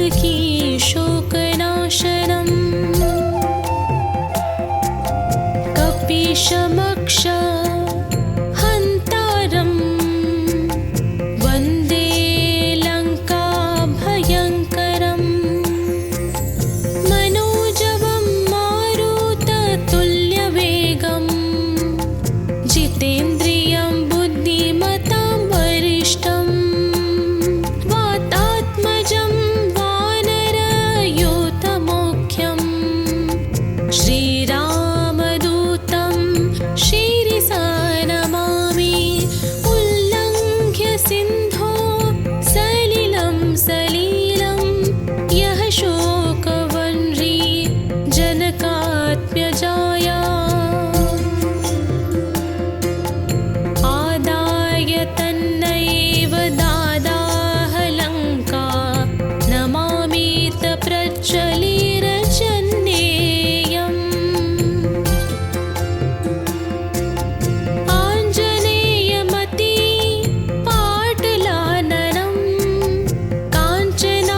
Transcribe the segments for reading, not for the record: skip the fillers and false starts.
जानकी शोकनाशनम् कपीशमक्ष हन्तारं वन्दे लङ्काभयङ्करम् मनोजवं मारुततुल्यवेगम् जितेन्द्रियं बुद्धिमतां वरिष्ठम् वातात्मजं वानरयूथमुख्यं श्रीरामदूतं शिरसा नमामि उल्लङ्घ्य सिन्धो सलिलं सलीलं यः शोकवह्नि जनकात्मजाया आदाय तन्नैव दादाह लङ्का नमामीत प्रज्वलिरचन्नेयम् आञ्जनेयमती पाटलाननं काञ्चनाद्रिकमनीय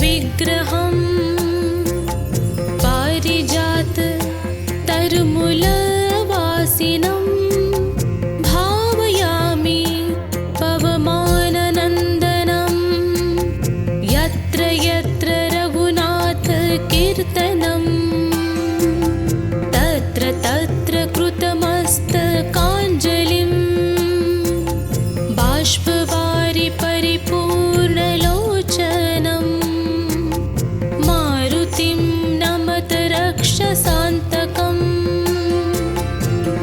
विग्रहम् पारिजात तरुमूलवासिनं भावयामि पवमाननन्दनं यत्र यत्र रघुनाथकीर्तनं तत्र तत्र कृतमस्तकाञ्जलिं बाष्पवारि परिपूर्णलोचनं मारुतिं नमत रक्षसान्तकम्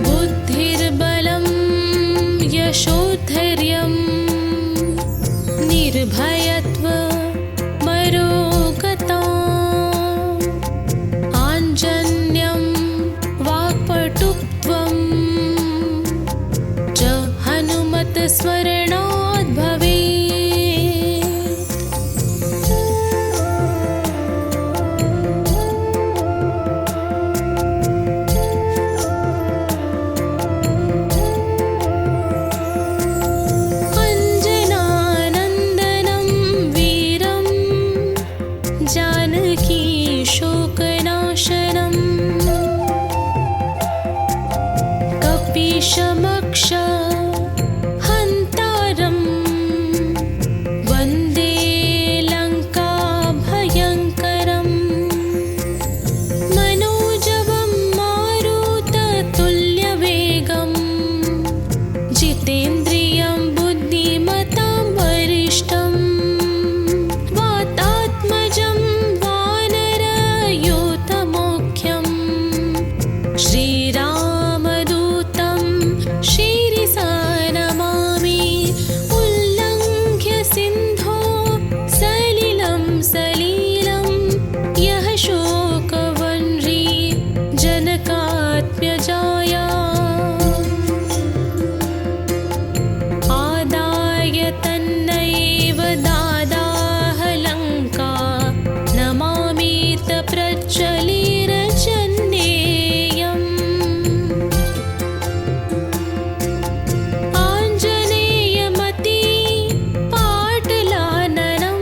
बुद्धिर्बलं यशोधैर्यं निर्भयत्वमरोगता आञ्जन्यं वाक्पटुत्वं च हनुमत्स्मरणात् भवेत् अञ्जनानन्दनं वीरं जानकी शोकनाशनं कपीशमक्ष हन्तारं वन्दे लङ्काभयङ्करम् मनोजवं मारुततुल्यवेगम् जितेन्द्रियं बुद्धिमतां वरिष्ठम् वातात्मजं वानरयूथमुख्यं श्रीरामदूतं शिरसा नमामि उल्लङ्घ्य सिन्धो सलिलं सलीलं यः शोकवह्नि जनकात्मजाया आदाय तन्नैव दादाह लङ्का नमामीत प्रज्वलिरचन्नेयम् आञ्जनेयमती पाटलाननं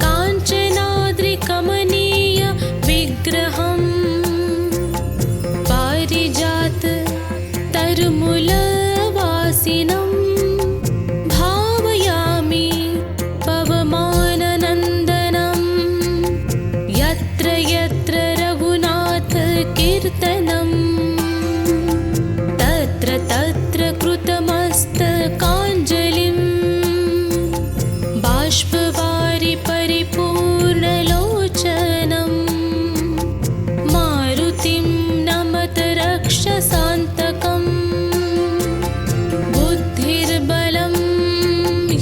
काञ्चनाद्रिकमनीय विग्रहम् पारिजात तरुमूलवासिनं भावयामि पवमाननन्दनं यत्र यत्र रघुनाथकीर्तनं तत्र तत्र कृतमस्तकाञ्जलिं बाष्पवारि परिपूर्णलोचनं मारुतिं नमत रक्षसान्तकम् बुद्धिर्बलं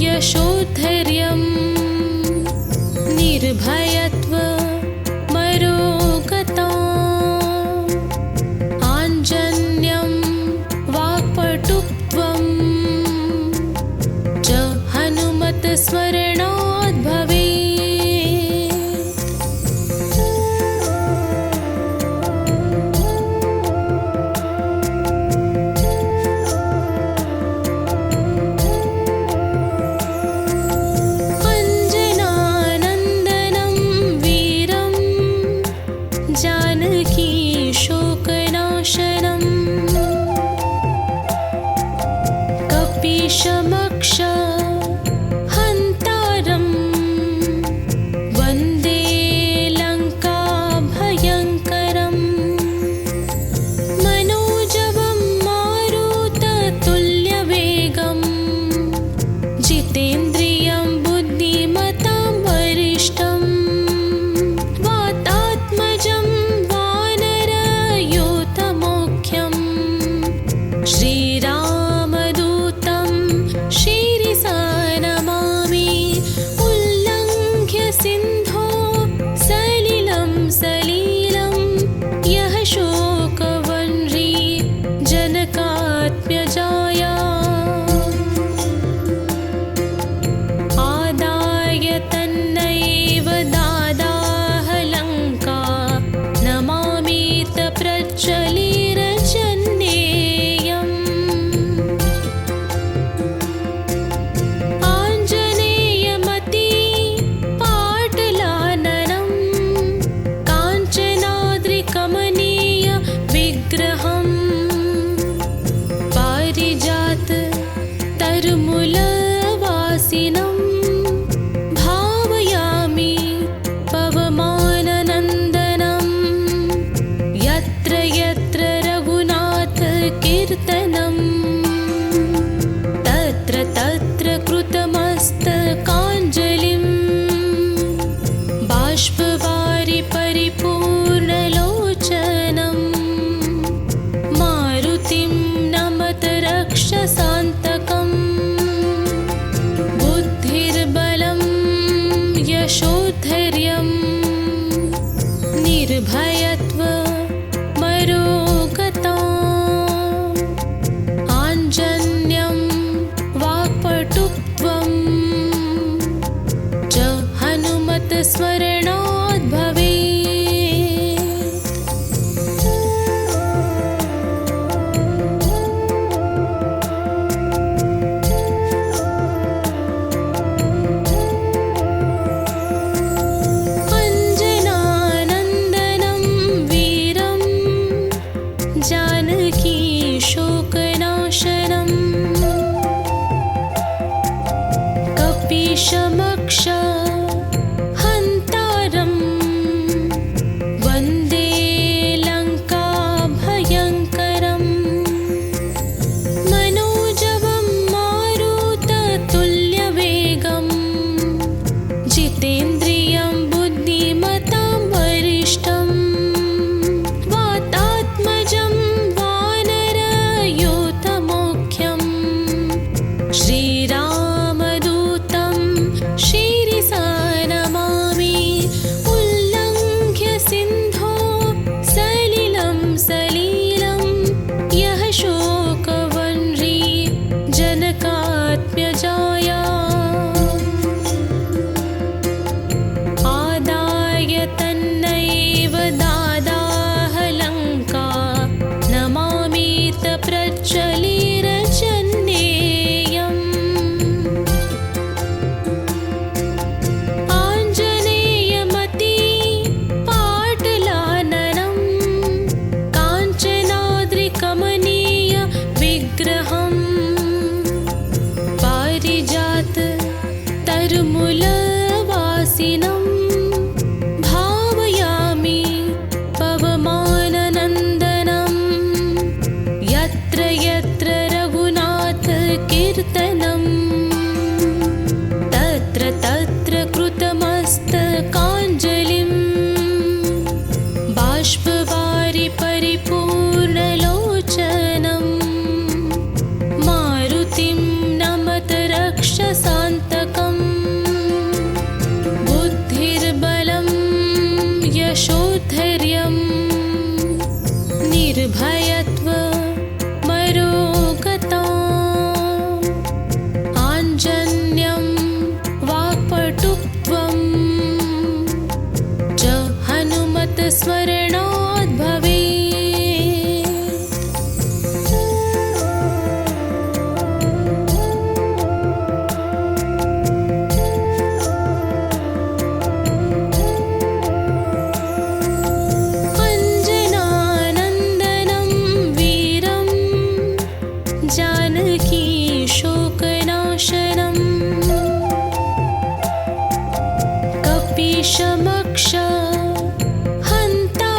यशोधैर्यं निर्भयत्वमरोगता आञ्जन्यं वाक्पटुत्वं च हनुमत्स्मरणात् भवेत् अञ्जनेयमती जितेन्द्रियं बुद्धिमतां वरिष्ठं वातात्मजं वानरयूथमुख्यं श्रीरामदूतं शिरसा नमामि उल्लङ्घ्य सिन्धो सलिलं सलीलं यः शोकवह्नि जनकात्मजाया आदाय तन्नैव दादाह लङ्का नमामीत प्रज्वलिरजन्येयम् आञ्जनेयमति पाटलाननं काञ्चनाद्रिकमनीय विग्रहम् पारिजात तरुमूलवासिनं भावयामि पवमाननन्दनं यत्र यत्र रघुनाथ कीर्तनं तत्र तत्र कृतमस्तकाञ्जलिं बाष्पवारि परिपूर्णलोचनं मारुतिं नमत रक्षसान्तकम् बुद्धिर्बलं यशोधैर्यं निर्भयत्वमरोगता आञ्जन्यं वाक्पटुत्वं च हनुमत्स्मरणात् भवेत्। अञ्जनानन्दनं वीरं जानकी शोकनाशनं कपीशमक्ष हन्तारं वन्दे लङ्काभयङ्करं मनोजवं मारुततुल्यवेगं जितेन्द्रियं बुद्धिमतां वरिष्ठं वातात्मजं वानरयूथमुख्यं श्रीरामदूतं शिरसा नमामि उल्लङ्घ्य सिन्धो सलिलं सलीलं यः शोकवह्नि जनकात्मजाया आदाय तन्नैव दादाह लङ्का नमामीत प्रज्वलिरजन्येयम् आञ्जनेयमति पाटलाननं काञ्चनाद्रिकमनीय विग्रहम् पारिजात तरुमूलवासिनं भावयामि पवमाननन्दनं यत्र यत्र रघुनाथ कीर्तनं तत्र तत्र कृतमस्तकाञ्जलिं बाष्पवारि परिपूर्णलोचनं मारुतिं नमत रक्षसान्तकम् बुद्धिर्बलं यशोधैर्यं निर्भयत्वमरोगता आञ्जन्यं वाक्पटुत्वं च हनुमत्स्मरणात् भवेत्। अञ्जनानन्दनं वीरं जानकी शोकनाशनं कपीशमक्ष हन्ता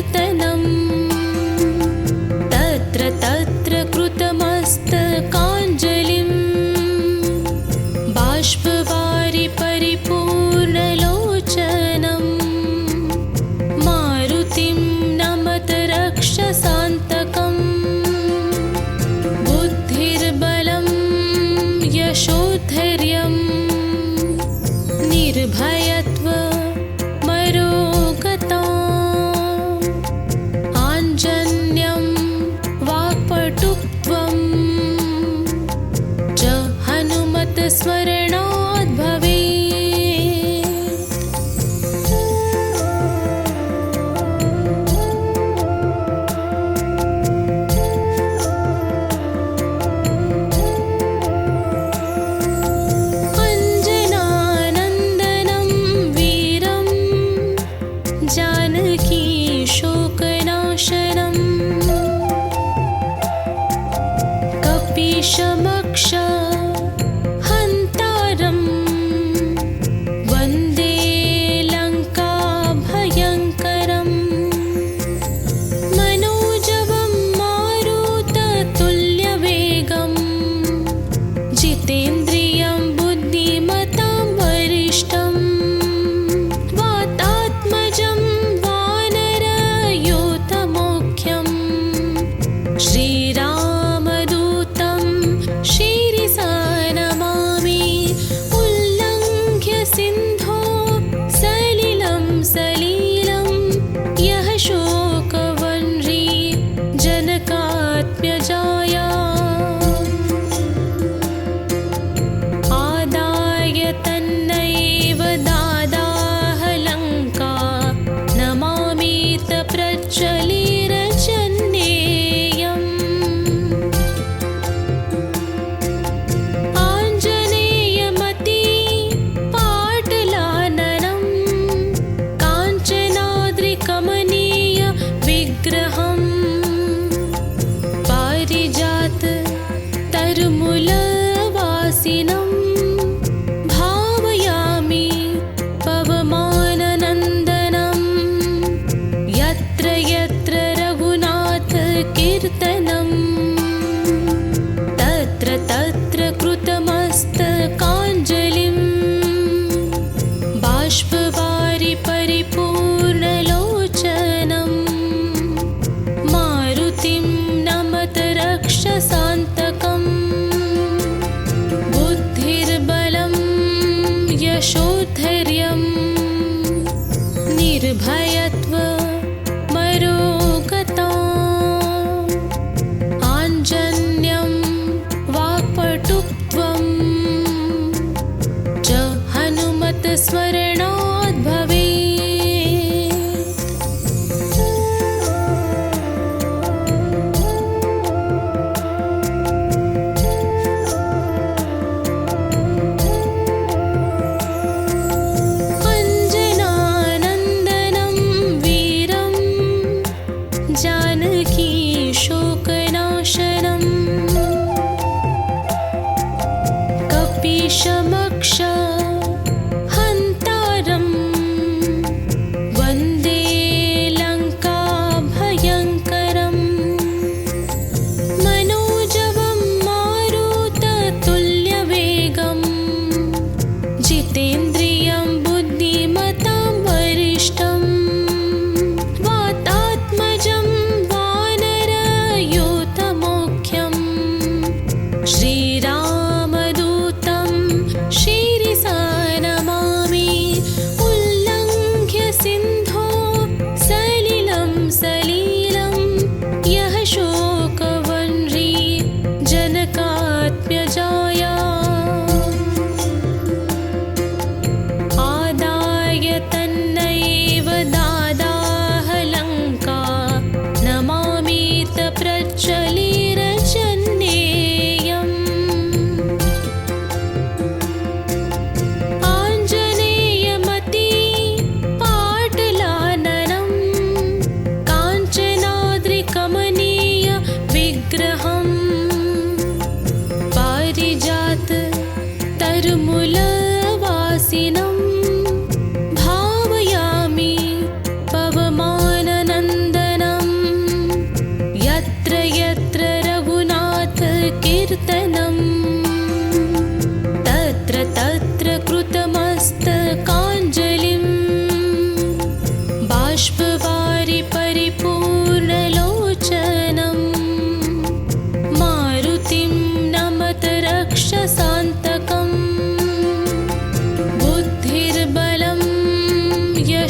कीर्तनम् तत्र तत्र कृतमस्तकाञ्जलिम् बाष्पवारि परिपूर्णलोचनम् मारुतिं नमत रक्षसान्तकम् बुद्धिर्बलं यशोधैर्यं निर्भयत्वमरोगता आञ्जन्यं वाक्पटुत्वं च हनुमत्स्मरणात् भवेत्। अञ्जनानन्दनं वीरं जानकी शोकनाशनं कपीशमक्ष हन्तारं वन्दे लङ्काभयङ्करम् मनोजवं मारुततुल्यवेगं जितेन्द्रियं बुद्धिमतां वरिष्ठं वातात्मजं वानरयूथमुख्यं श्रीरामदूतं शिरसा नमामि। उल्लङ्घ्य सिन्धो सलिलं सलीलं यः शोकवह्नि जनकात्मजाया आदाय तन्नैव दादाह लङ्का नमामीत प्रज्वलिरचन्नेयम् आञ्जनेयमति पाटलाननं काञ्चनाद्रिकमनीय विग्रहम् पारिजात तरुमूलवासिनं भावयामि पवमाननन्दनं यत्र यत्र रघुनाथ कीर्तनं तत्र तत्र कृतमस्तकाञ्जलिं बाष्पवारि परिपूर्णलोचनं मारुतिं नमत रक्षसान्तकम् बुद्धिर्बलं यशोधैर्यं निर्भयत्वमरोगता आञ्जन्यं वाक्पटुत्वं च हनुमत्स्मरणात् भवेत्। अञ्जनानन्दनं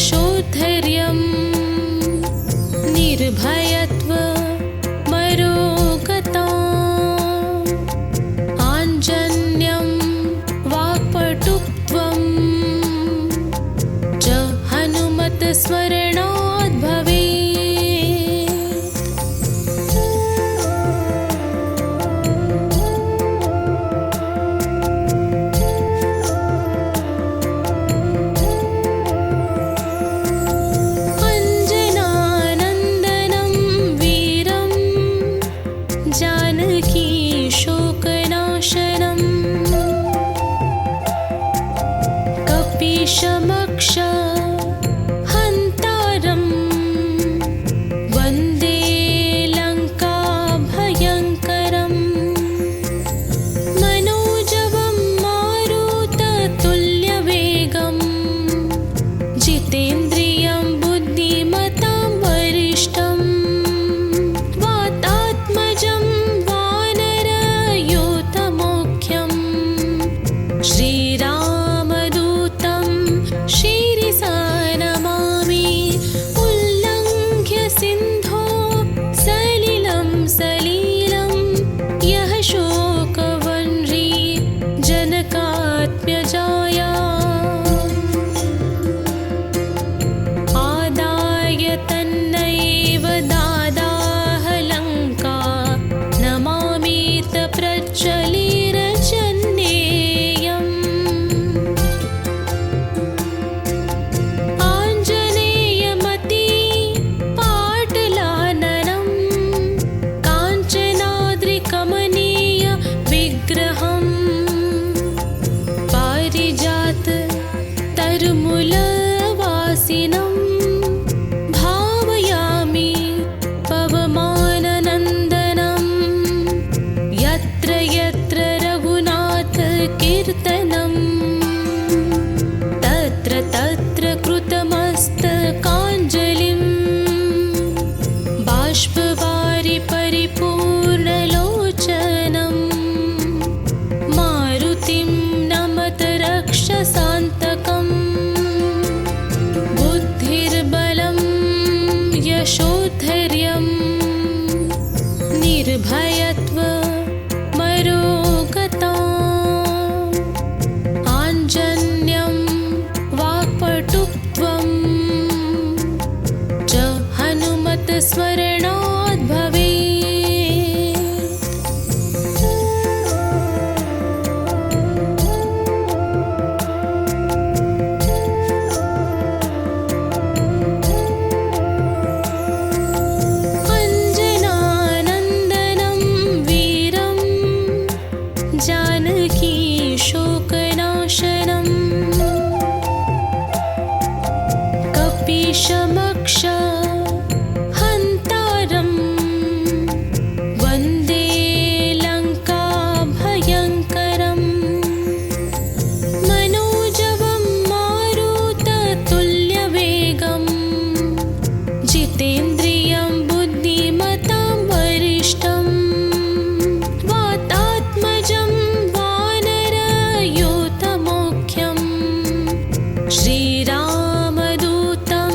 यशोधैर्यं निर्भयत्वमरोगताम् आञ्जन्यं वाक्पटुत्वं च हनुमत्स्मरणात् भवेत्। अञ्जनानन्दनं वीरं जानकी शोकनाशनं कपीशमक्ष हन्तारं वन्दे लङ्काभयङ्करम् मनोजवं मारुततुल्यवेगं जितेन्द्रियं बुद्धिमतां वरिष्ठं वातात्मजं वानरयूथमुख्यं श्रीरामदूतं शिरसा नमामि। उल्लङ्घ्य सिन्धो सलिलं सलीलं यः शोकवह्नि जनकात्मजाया आदाय तन्नैव दादाह लङ्का नमामीत प्रज्वलिरचन्नेयम्। आञ्जनेयमति पाटलाननं काञ्चनाद्रिकमनीय विग्रहं पारिजात तरुमूलवासिनं भावयामि पवमाननन्दनं यत्र यत्र रघुनाथ कीर्तनं तत्र तत्र कृतमस्तकाञ्जलिं बाष्पवारि परिपूर्णलोचनं मारुतिं नमत रक्षसान्तकम् बुद्धिर्बलं यशोधैर्यं निर्भयत्वमरोगताम् आञ्जन्यं वाक्पटुत्वं च हनुमत्स्मरणात् भवेत्। अञ्जनानन्दनं वीरं जानकी शोकनाशनं कपीशमक्ष हन्तारं वन्दे लङ्काभयङ्करम् मनोजवं मारुततुल्यवेगं जितेन्द्रियं बुद्धिमतां वरिष्ठं वातात्मजं वानरयूथमुख्यं श्रीरामदूतं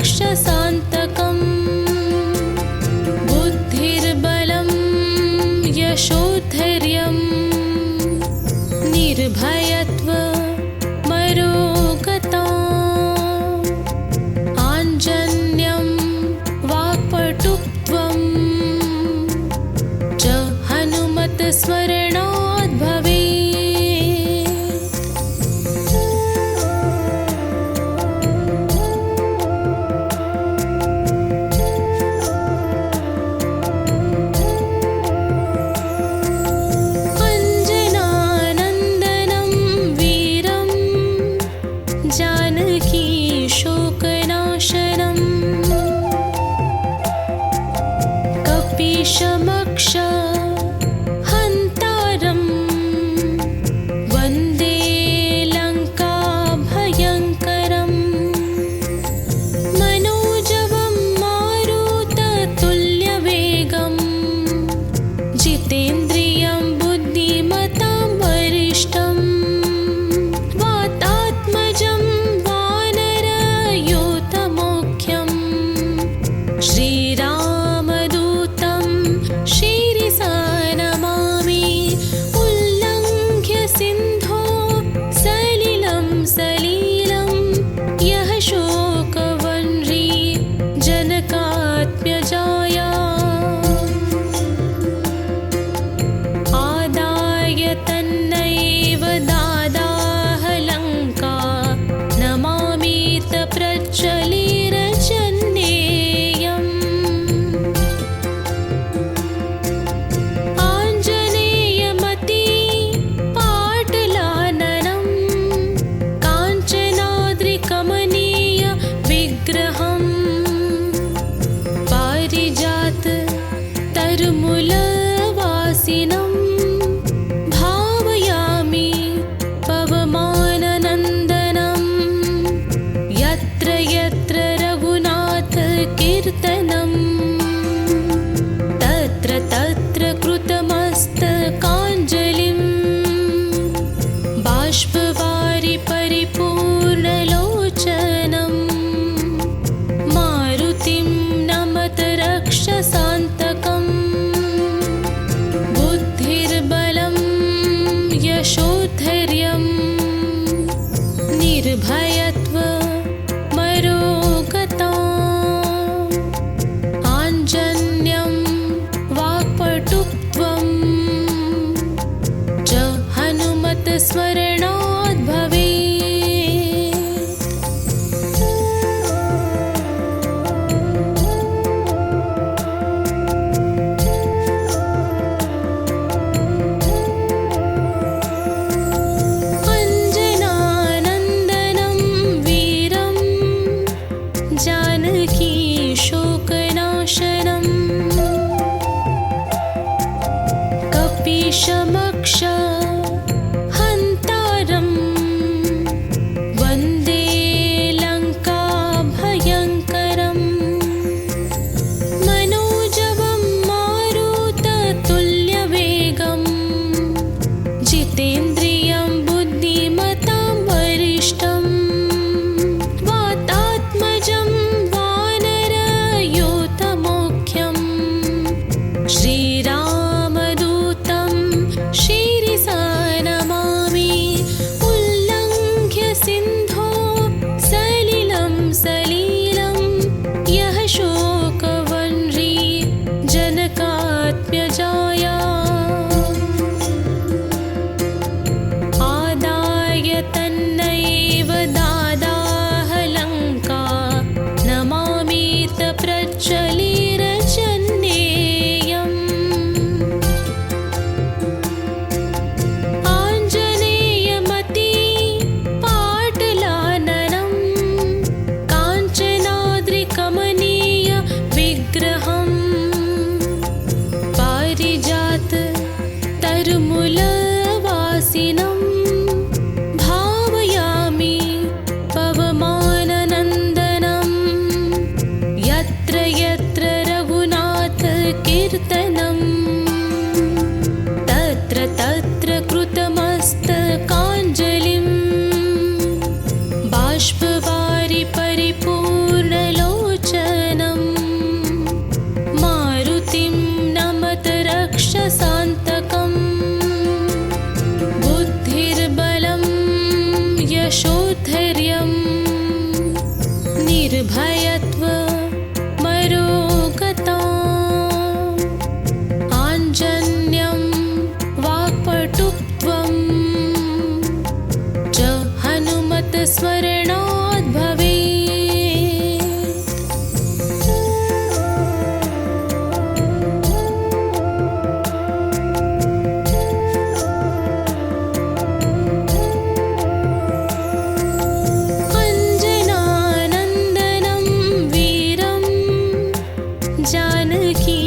रक्षसान्तकम् बुद्धिर्बलं यशोधैर्यं निर्भयत्वमरोगता आञ्जन्यं वाक्पटुत्वं च हनुमत्स्मरणात् भवेत्। अञ्जनानन्दनं वीरं जानकी शोकनाशनं कपीशमक्ष हन्तारं वन्दे लङ्काभयङ्करं मनोजवं मारुततुल्यवेगं जितेन्द्रियं बुद्धिमतां वरिष्ठं वातात्मजं वानरयूथमुख्यं श्रीरामदूतं शिरसा नमामि। उल्लङ्घ्य सिन्धो सलिलं सलीलं यः शोकवह्नि जनकात्मजाया आदाय तन्नैव दादाह लङ्का नमामीत प्रज्वलिरचन्नेयम्। आञ्जनेयमति पाटलाननं काञ्चनाद्रिकमनीय विग्रहं पारिजात तरुमूलवासिनं भावयामि पवमाननन्दनं यत्र यत्र रघुनाथकीर्तनं तत्र तत्र कृतमस्तकाञ्जलिं बाष्पवारि परिपूर्णलोचनं मारुतिं नमत रक्षसान्तकम् बुद्धिर्बलं यशोधैर्यं निर्भयत्वमरोगता निर्भयत्व मरोगता आञ्जन्यं वाक्पटुत्वं च हनुमत्स्मरणाद् भवेत्। अञ्जनानन्दनं वीरं जानकी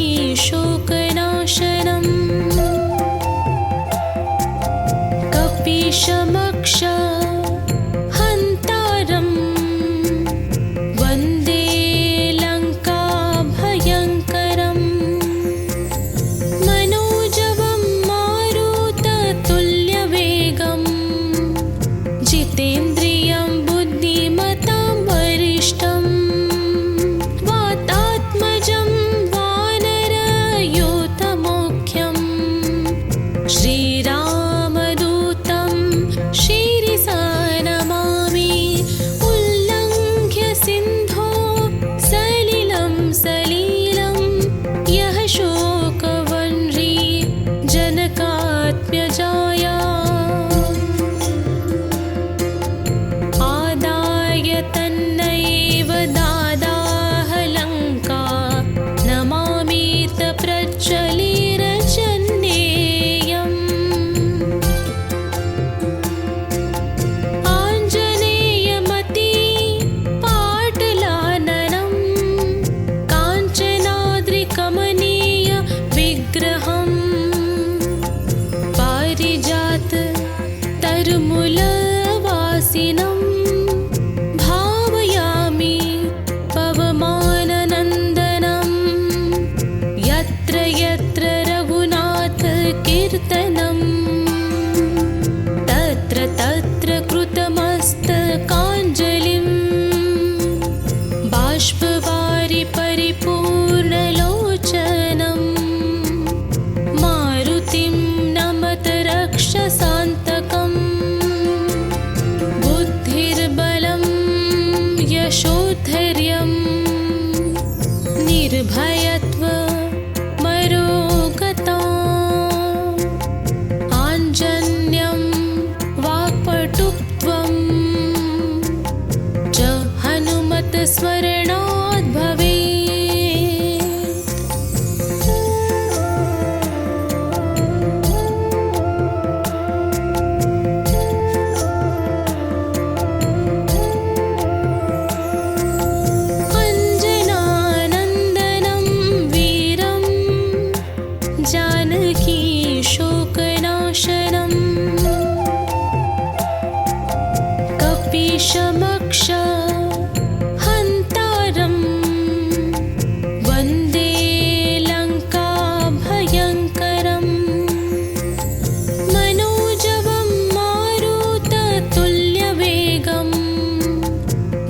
शोकनाशनं कपीशमक्ष हन्तारं वन्दे लङ्काभयङ्करं मनोजवं मारुततुल्यवेगं जितेन्द्रियं बुद्धिमतां वरिष्ठं वातात्मजं वानरयूथमुख्यं श्रीरामदूतं शिरसा नमामि। उल्लङ्घ्य सिन्धो सलिलं सलीलं यः शोकवह्नि जनकात्मजाया आदाय तन्नैव दादाह लङ्का नमामीत प्रज्वलिरचन्नेयम्। आञ्जनेयमति पाटलाननं काञ्चनाद्रिकमनीय विग्रहं पारिजात तरुमूलवासिनं भावयामि पवमाननन्दनं यत्र यत्र रघुनाथ कीर्तनं तत्र तत्र कृतमस्तकाञ्जलिं बाष्पवारि परिपूर्णलोचनं मारुतिं नमत रक्षसान्तकम्। बुद्धिर्बलं यशोधैर्यं निर्भयत्व मरोगता आञ्जन्यं वाक्पटुत्वं च हनुमत्स्मरणाद् भवेत्। अञ्जनानन्दनं वीरं जानकी शोकनाशनं कपीशमक्ष हन्तारं वन्दे लङ्काभयङ्करं मनोजवं मारुततुल्यवेगं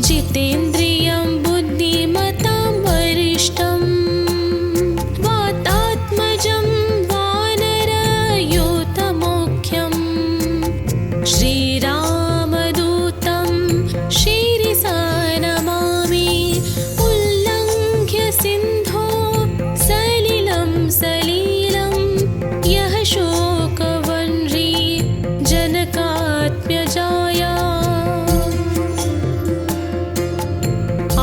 जितेन्द्रियं बुद्धिमतां वरिष्ठं वातात्मजं वानरयूथमुख्यं श्रीरामदूतं शिरसा नमामि। उल्लङ्घ्य सिन्धो सलिलं सलीलं यः शोकवह्नि जनकात्मजाया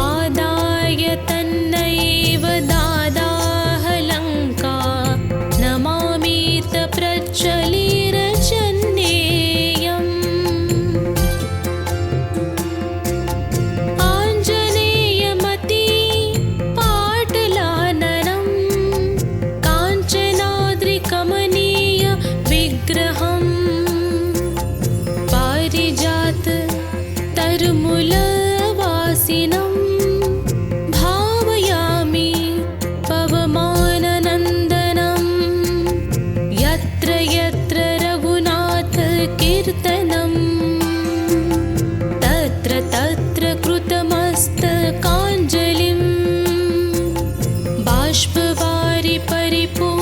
आदाय तन्नैव दादाह लङ्का नमामीत प्रज्वलिरचन्नेयम्। आञ्जनेयमति पाटलाननं काञ्चनाद्रिकमनीय विग्रहं पारिजात तरुमूलवासिनं भावयामि पवमाननन्दनं यत्र यत्र रघुनाथ कीर्तनं तत्र तत्र कृतमस्तकाञ्जलिं बाष्पवारि परिपूर्णलोचनं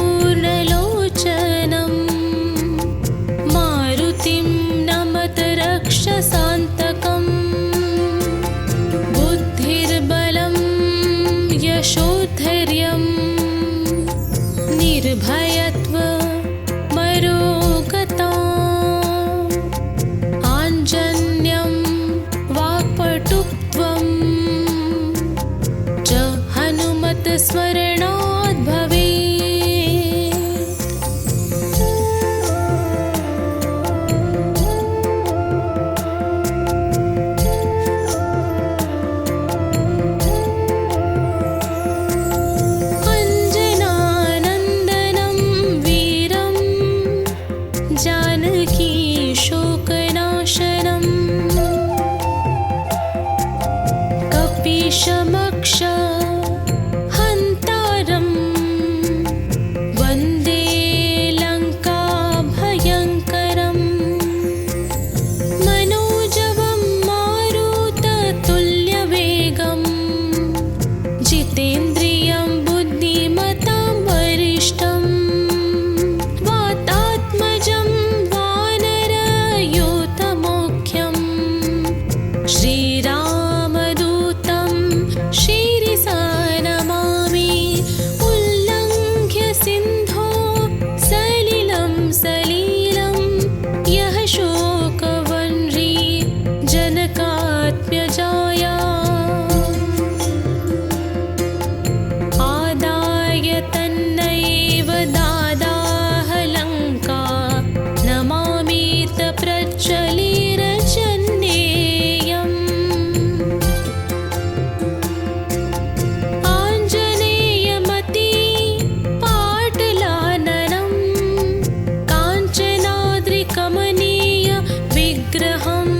मारुतिं नमत रक्षसान्तकम्। बुद्धि स्मरणात् भवेत्। अञ्जनानन्दनं वीरं जानकी शोकनाशनं कपीशमक्ष हन्तारं वन्दे लङ्काभयङ्करं मनोजवं मारुततुल्यवेगं जितेन्द्रियं बुद्धिमतां वरिष्ठं वातात्मजं वानरयूथमुख्यं श्रीरामदूतं शिरसा नमामि। उल्लङ्घ्य सिन्धो सलिलं सलीलं यः शोकवह्नि जनकात्मजाया आदाय तन्नैव दादाह लङ्का नमामीत प्रज्वलिरजन्येयम्। आञ्जनेयमति पाटलाननं काञ्चनाद्रिकमनीय विग्रहं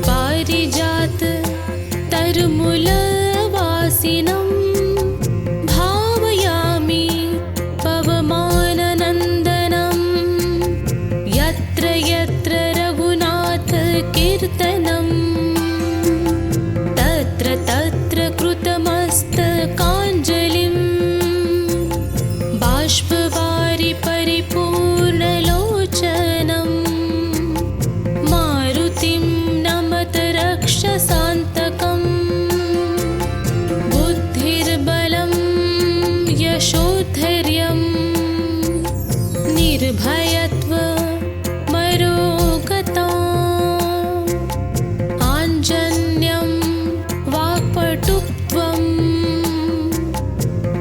पारिजात तरुमूलवासिनं भावयामि पवमाननन्दनं यत्र यत्र रघुनाथकीर्तनं तत्र तत्र कृतमस्तकाञ्जलिं बाष्पवारि परिपूर्णलोचनं मारुतिं नमत रक्षसान्तकं बुद्धिर्बलं यशोधैर्यं निर्भयत्वमरोगता आञ्जन्यं वाक्पटुत्वं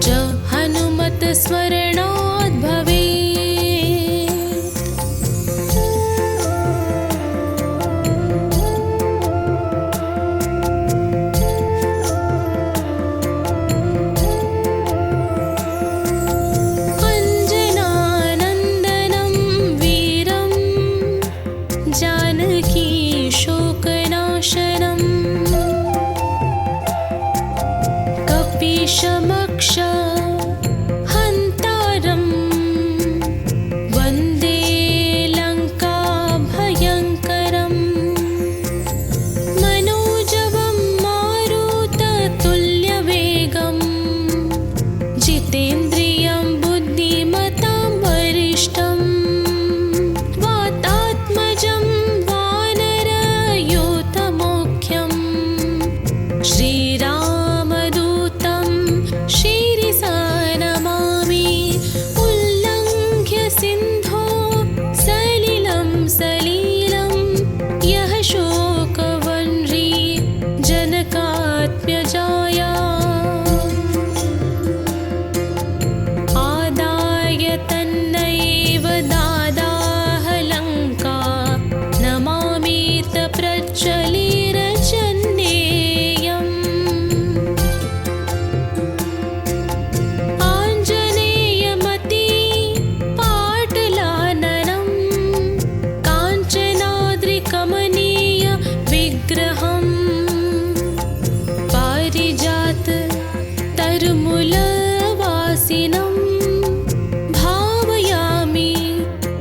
च हनुमत स्मरणात् भवेत्। अञ्जनानन्दनं वीरं जानकी शोकनाशनं कपीशमक्ष हन्तारं वन्दे लङ्काभयङ्करं मनोजवं मारुततुल्यवेगं जितेन्द्रियं बुद्धिमतां वरिष्ठं वातात्मजं वानरयूथमुख्यं श्रीरामदूतं शिरसा नमामि। उल्लङ्घ्य सिन्धो सलिलं सलीलं यः शोकवह्नि जनकात्मजाया आदाय तन्नैव दादाह लङ्का नमामीत प्रज्वलिरजन्येयम्। आञ्जनेयमति पाटलाननं काञ्चनाद्रिकमनीय विग्रहं पारिजात तरुमूलवासिनं भावयामि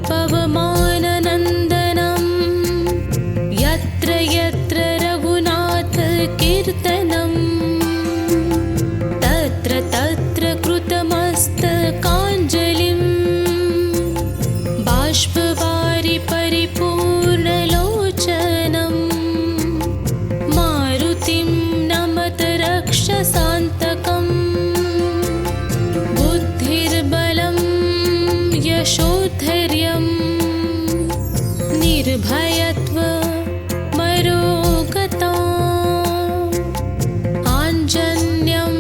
पवमाननन्दनं यत्र यत्र रघुनाथकीर्तनं तत्र तत्र कृतमस्तकाञ्जलिं बाष्पवारि परिपूर्णलोचनं मारुतिं नमत रक्षसान्तकं बुद्धिर्बलं यशोधैर्यं निर्भयत्वमरोगता आञ्जन्यं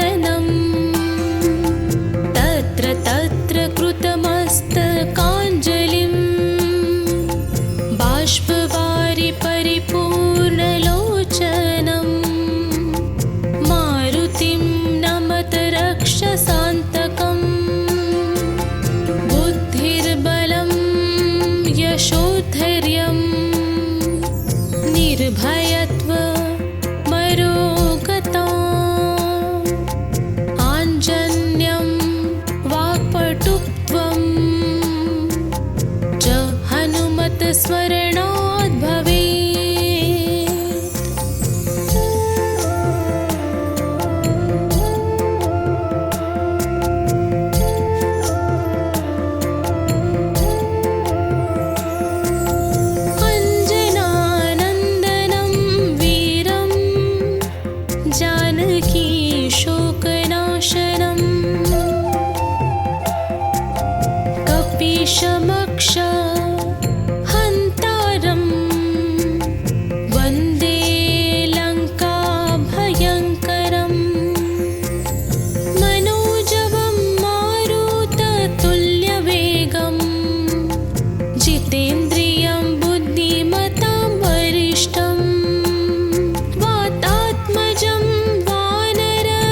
कीर्तनम् तत्र तत्र कृतमस्तकाञ्जलिं बाष्पवारि परिपूर्णलोचनम् मारुतिं नमत रक्षसान्तकम् बुद्धिर्बलं यशोधैर्यम् निर्भयत्वमरोगता आञ्जन्यं वाक्पटुत्वं च हनुमत्स्मरणात् भवेत्। अञ्जनानन्दनं वीरं जानकी शोकनाशनं कपीशमक्ष हन्तारं वन्दे लङ्काभयङ्करम् मनोजवं मारुततुल्यवेगम् जितेन्द्रियं बुद्धिमतां वरिष्ठम् वातात्मजं वानरयूथमुख्यम्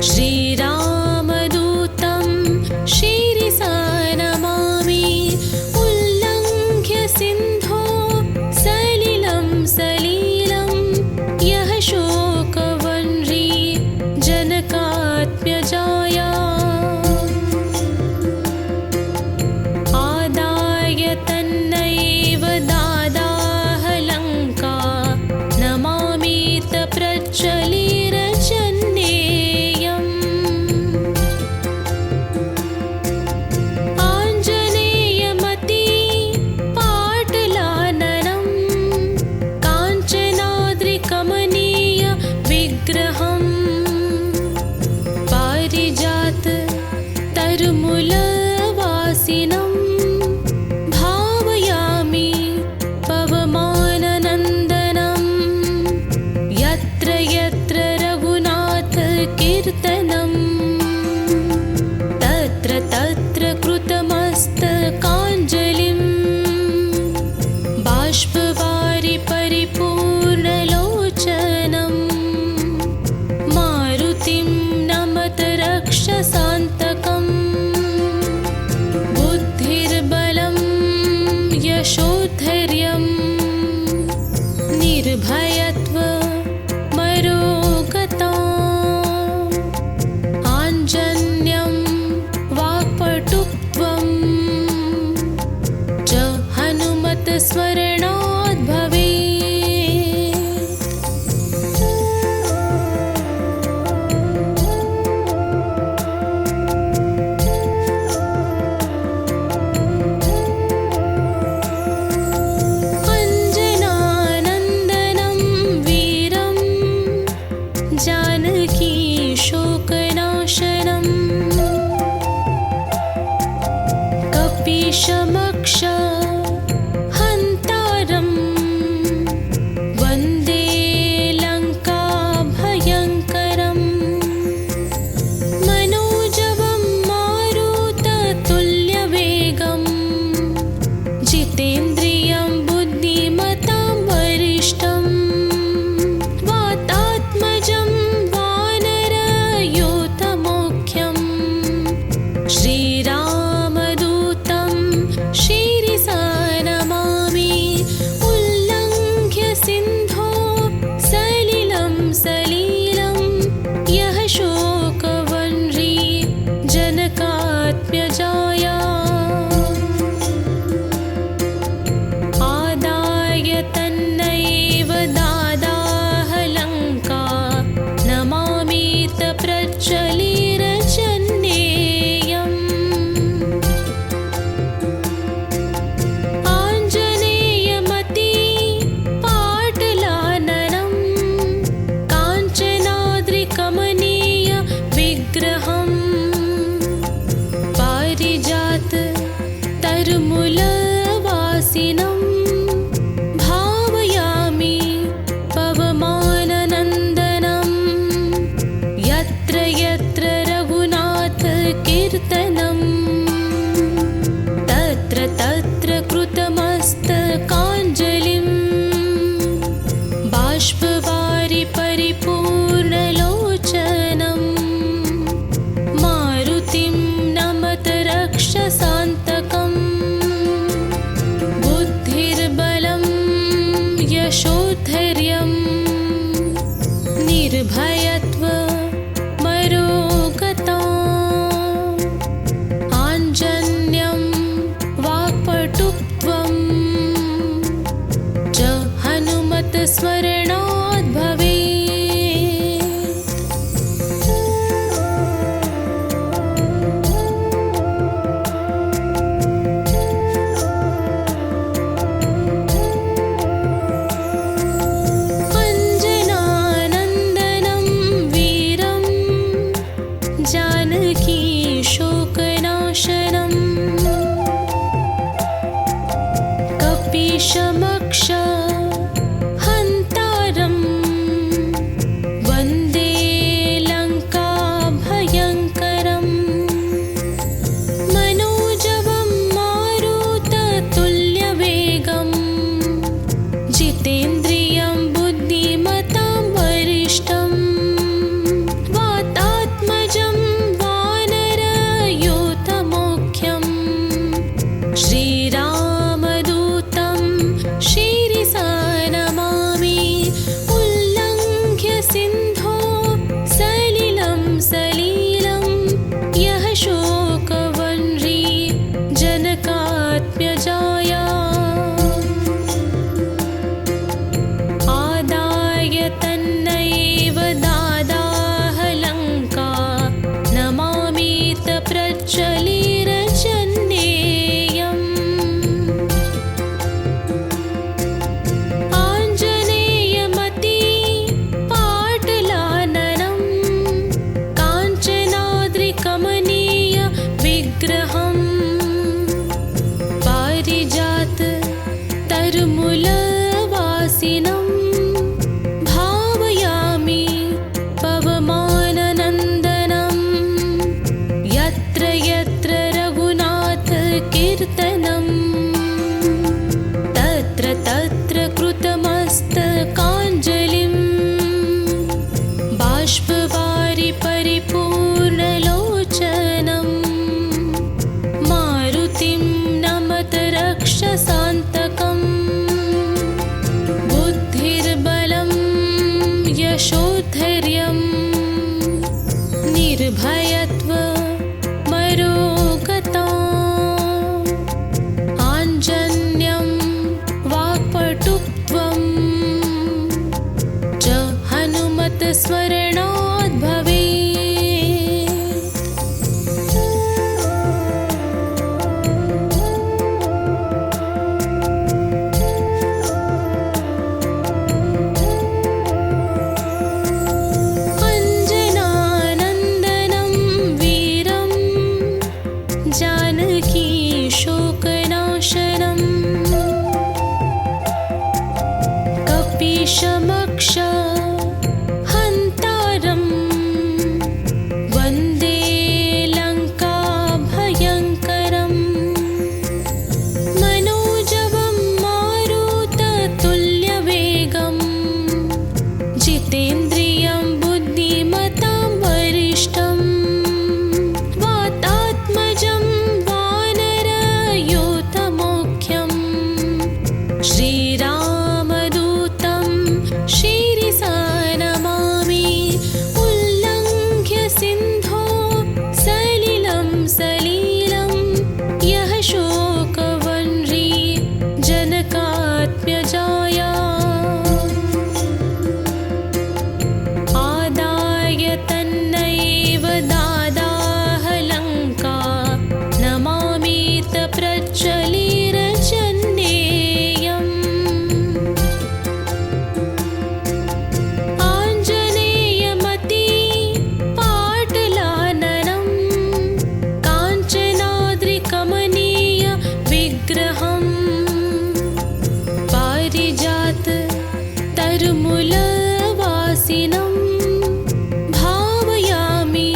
श्रीरामदूतं शिरसा नमामि उल्लङ्घ्य सिन्धो सलिलं सलीलं यः शोकवह्नि जनकात्मजाया आदाय तन्नैव दादाह लङ्का नमामीत प्रज्वलिरजन्येयम् आञ्जनेयमति पाटलाननं काञ्चनाद्रिकमनीय विग्रहम् पारिजात तरुमूलवासिनं भावयामि पवमाननन्दनं यत्र यत्र रघुनाथ कीर्तनं तत्र तत्र कृतमस्तकाञ्जलिं बाष्पवारि परिपूर्णलोचनं मारुतिं नमत रक्षसान्तकम् बुद्धिर्बलं यशोधैर्यं निर्भयत्वमरोगता आञ्जन्यं वाक्पटुत्वं च हनुमत्स्मरणात् भवेत्। अञ्जनानन्दनं वीरं जानकी शोकनाशनं कपीशमक्ष हन्तारं वन्दे लङ्काभयङ्करम् मनोजवं मारुततुल्यवेगम् जितेन्द्रियं बुद्धिमतां वरिष्ठम् वातात्मजं वानरयूथमुख्यम् श्रीरामदूतं शिरसा नमामि उल्लङ्घ्य सिन्धो सलिलं सलीलं यः शोकवह्नि जनकात्मजाया आदाय तन्नैव दादाह लङ्का नमामीत प्रज्वलिरजन्येयम् आञ्जनेयमति पाटलाननं काञ्चनाद्रिकमनीय विग्रहम् पारिजात तरुमूलवासिनं भावयामि पवमाननन्दनं बाष्पवारि परिपूर्णलोचनं मारुतिं नमत रक्षसान्तकम् बुद्धिर्बलं यशोधैर्यं निर्भयत्वमरोगता आञ्जन्यं वाक्पटुत्वं च हनुमत्स्मरणाद् भवेत्। अञ्जनानन्दनं वीरं जानकी शोकनाशनं कपीशमक्ष हन्तारं वन्दे लङ्काभयङ्करं मनोजवं मारुततुल्यवेगं जितेन्द्रियं बुद्धिमतां वरिष्ठं वातात्मजं वानरयूथमुख्यं श्रीरामदूतं शिरसा नमामि। उल्लङ्घ्य सिन्धो सलिलं सलीलं यः शोकवह्नि जनकात्मजाया आदाय तन्नैव दादाह लङ्का नमामीत प्रज्वलिरचन्नेयम्। आञ्जनेयमति पाटलाननं काञ्चनाद्रिकमनीय विग्रहं पारिजात तरुमूलवासिनं भावयामि पवमाननन्दनं यत्र यत्र रघुनाथ कीर्तनं तत्र तत्र कृतमस्तकाञ्जलिं बाष्पवारि परिपूर्णलोचनं मारुतिं नमत रक्षसान्तकम् बुद्धिर्बलं यशोधैर्यं निर्भयत्वमरोगता आञ्जन्यं वाक्पटुत्वं च हनुमत्स्मरणाद् भवेत्। अञ्जनानन्दनं वीरं जानकी शोकनाशनं कपीशमक्ष हन्तारं वन्दे लङ्काभयङ्करं मनोजवं मारुततुल्यवेगं जितेन्द्रियं बुद्धिमतां वरिष्ठं वातात्मजं वानरयूथमुख्यं श्रीरामदूतं शिरसा नमामि। उल्लङ्घ्य सिन्धो सलिलं सलीलं यः शोकवह्नि जनकात्मजाया आदाय तन्नैव दादाह लङ्का नमामीत प्रज्वलिरचन्नेयम्। आञ्जनेयमति पाटलाननं काञ्चनाद्रिकमनीय विग्रहं पारिजात तरुमूलवासिनं भावयामि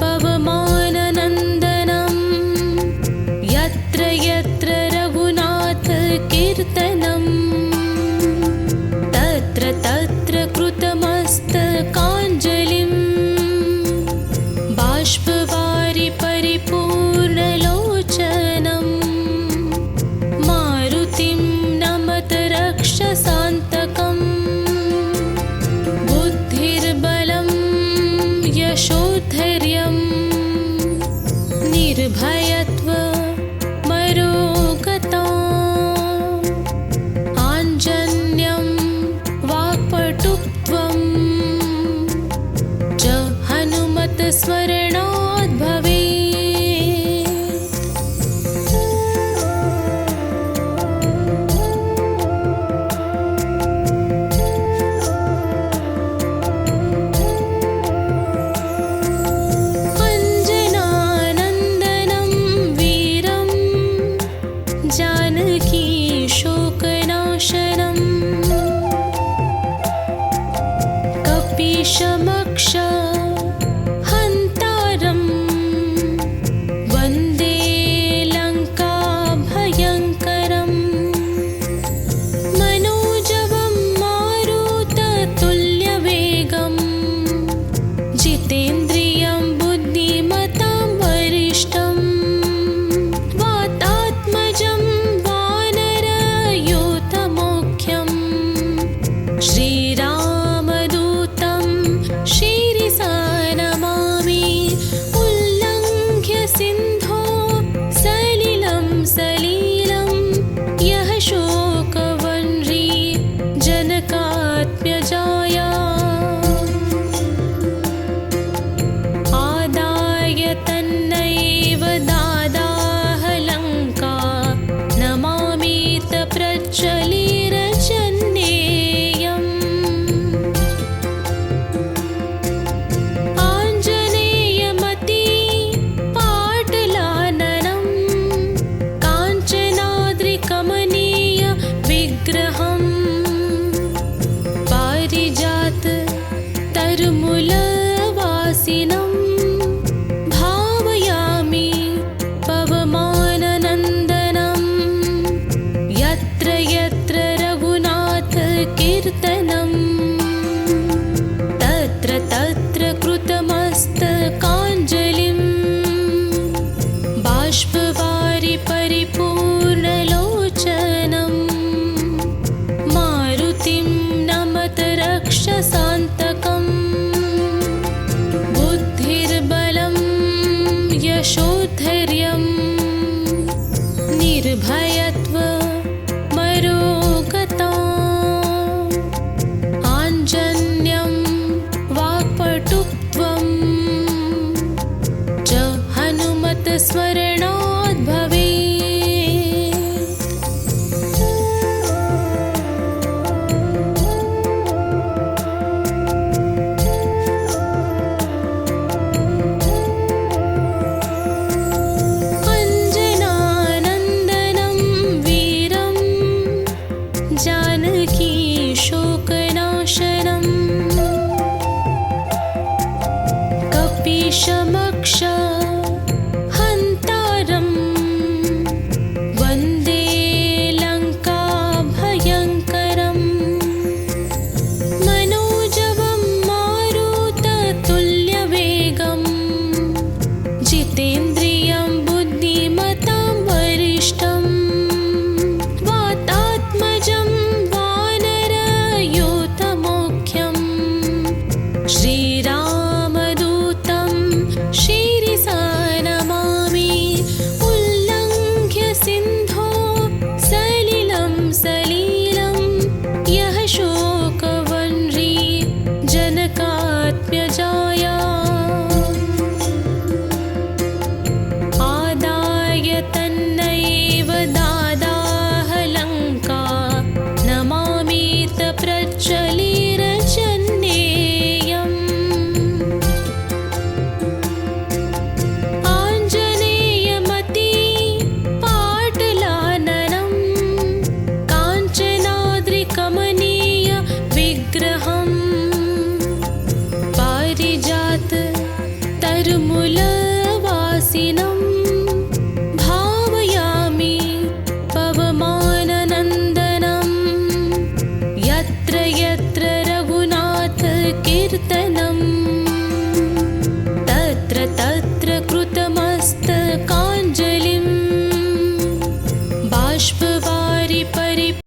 पवमाननन्दनं यत्र यत्र रघुनाथ कीर्तनं तत्र तत्र कपिशमक्ष हन्तारं वन्दे लङ्काभयङ्करम् मनोजवं मारुततुल्यवेगं जितेन्द्रियं बुद्धिमतां वरिष्ठं वातात्मजं वानरयूथमुख्यं श्रीरामदूतं शिरसा नमामि उल्लङ्घ्य सिन्धो सलिलं सलीलं यः शोकवह्नि जनकात्मजाया आदाय तन्नैव दादाह लङ्का नमामीत प्रज्वलिरचन्नेयम् आञ्जनेयमति पाटलाननं काञ्चनाद्रिकमनीय विग्रहं पारिजात तरुमूलवासिनं भावयामि पवमाननन्दनं यत्र यत्र रघुनाथकीर्तनं तत्र तत्र कृतमस्तकाञ्जलिं बाष्पवारि परिपूर्णलोचनं मारुतिं नमत रक्षसान्तकम् बुद्धिर्बलं यशोधैर्यं निर्भयत्वमरोगता आञ्जन्यं वाक्पटुत्वं च हनुमत्स्मरणात् भवेत्। अञ्जनानन्दनं वीरं जानकी शोकनाशनं कपिशमक्ष हन्तारं वन्दे लङ्काभयङ्करम् मनोजवं मारुततुल्यवेगं जितेन्द्रियं बुद्धिमतां वरिष्ठं वातात्मजं वानरयूथमुख्यं श्रीरामदूतं शिरसा नमामि उल्लङ्घ्य सिन्धो सलिलं सलीलं यः शोकवह्नि जनकात्मजाया आदाय तन्नैव दादाह लङ्का नमामीत प्रज्वलिरचन्नेयम् आञ्जनेयमति पाटलाननं काञ्चनाद्रिकमनीय विग्रहं